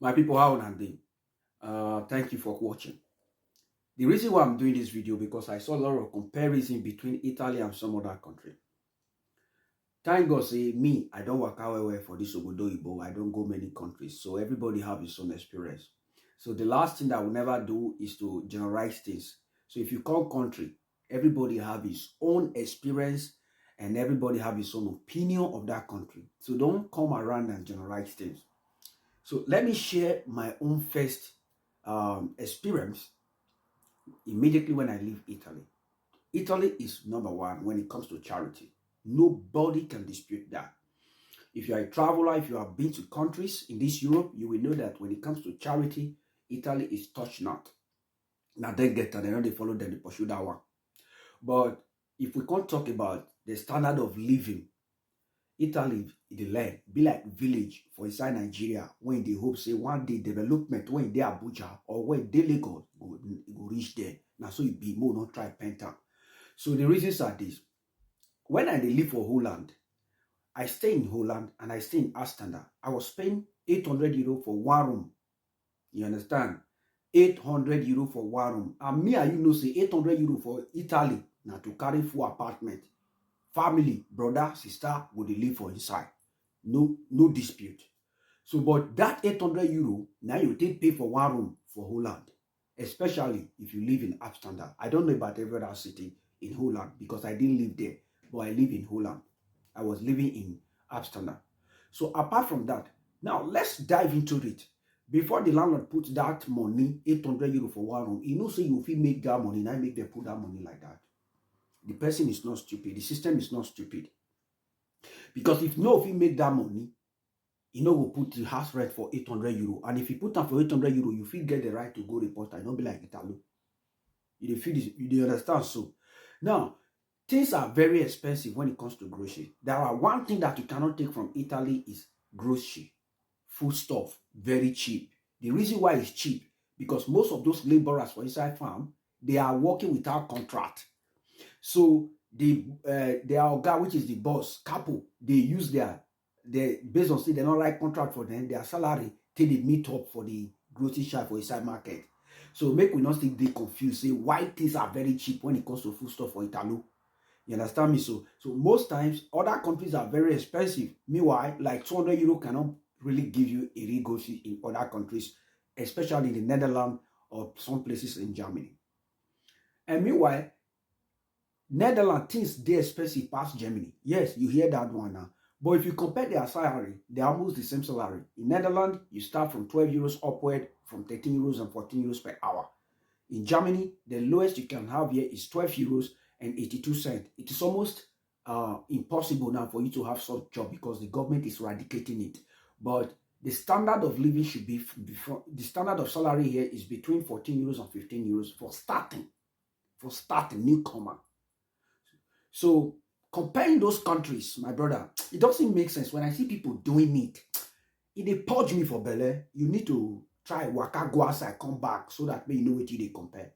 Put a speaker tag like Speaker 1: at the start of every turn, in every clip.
Speaker 1: My people, how are they? Thank you for watching. The reason why I'm doing this video because I saw a lot of comparison between Italy and some other country. Thank God, say me, I don't work out well for this Obodo Ibo. I don't go many countries, so everybody have his own experience. So the last thing that I will never do is to generalize things. So if you come country, everybody have his own experience and everybody have his own opinion of that country. So don't come around and generalize things. So let me share my own first experience immediately when I leave Italy. Italy is number one when it comes to charity. Nobody can dispute that. If you are a traveler, if you have been to countries in this Europe, you will know that when it comes to charity, Italy is touch not. Now they get and they follow them, they pursue that one. But if we can't talk about the standard of living, Italy, the land, be like village for inside Nigeria when they hope say one day development when they Abuja or when they Lagos go reach there. Now so it be more not try penta. So the reasons are this. When I live for Holland, I stay in Holland and I stay in Amsterdam. I was paying 800 euro for one room. You understand? 800 euro for one room. And me and you know say 800 euro for Italy now to carry full apartment. Family, brother, sister would live for inside. No dispute. So, but that 800 euro, now you take pay for one room for Holland, especially if you live in Amsterdam. I don't know about every other city in Holland because I didn't live there, but I live in Holland. I was living in Amsterdam. So apart from that, now let's dive into it. Before the landlord puts that money, 800 euro for one room, you know, so you feel make that money, now make them put that money like that. The person is not stupid. The system is not stupid. Because if no, if he make that money, you know, will put the house rent for 800 euro. And if you put that for 800 euro, you feel get the right to go report and not be like Italo. You feel this, you understand? So now things are very expensive when it comes to grocery. There are one thing that you cannot take from Italy is grocery, food stuff, very cheap. The reason why it's cheap because most of those laborers for inside farm, they are working without contract. So their oga, which is the boss, capo, they use their based on say they don't write contract for them, their salary till they meet up for the grocery shop for inside market. So make we not still be confused. Say why things are very cheap when it comes to food stuff for Italo. You understand me? So most times other countries are very expensive. Meanwhile, like 200 euro cannot really give you a real grocery in other countries, especially in the Netherlands or some places in Germany. And meanwhile, Netherlands things they expensive past Germany. Yes, you hear that one now. But if you compare their salary, they're almost the same salary. In Netherlands, you start from 12 euros upward, from 13 euros and 14 euros per hour. In Germany, the lowest you can have here is 12 euros and 82 cents. It is almost impossible now for you to have such job because the government is eradicating it. But the standard of living should be before the standard of salary here is between 14 euros and 15 euros for starting newcomer. So comparing those countries, my brother, it doesn't make sense. When I see people doing it, if they purge me for Bele, you need to try waka go outside, come back so that you know what they compare.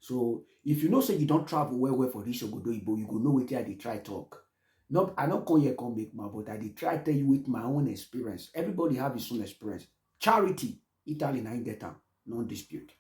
Speaker 1: So if you know say you don't travel well for this Obodo Ibo, you go know what they try talk. No, I don't come here come make my, but I dey try tell you with my own experience. Everybody have his own experience. Charity, Italy, I get them, non dispute.